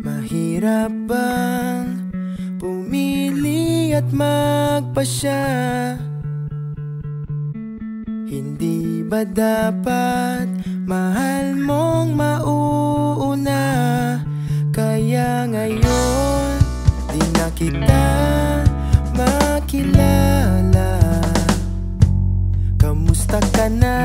Mahirap bang pumili at magpasya? Hindi ba dapat mahal mong mauuna? Kaya ngayon di na kita makilala. Kamusta ka na?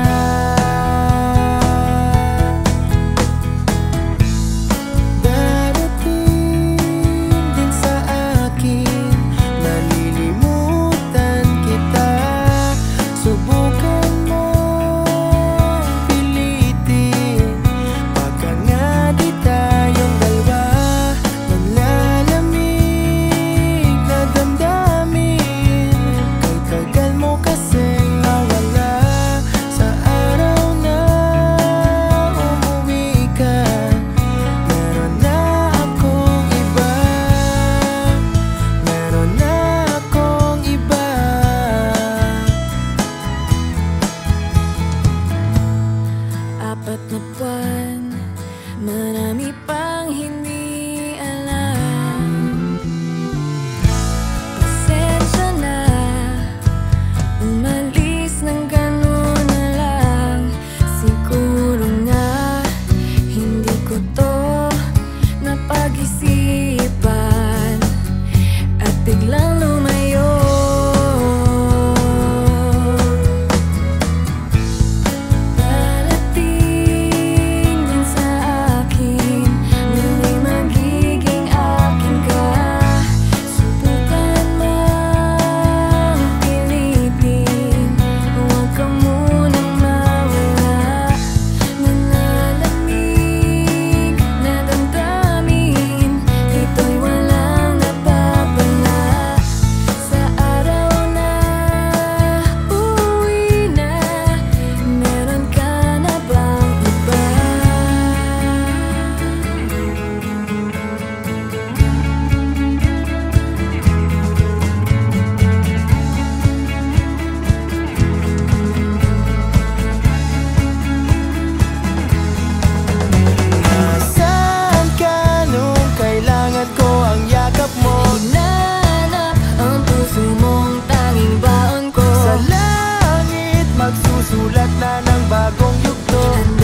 Apat na buwan, marami pang hindi alam. Pasensya na, umalis ng gano'n na lang. Siguro nga, hindi ko to napag-isipan at biglang lumayo. Sulat na ng bagong yugto.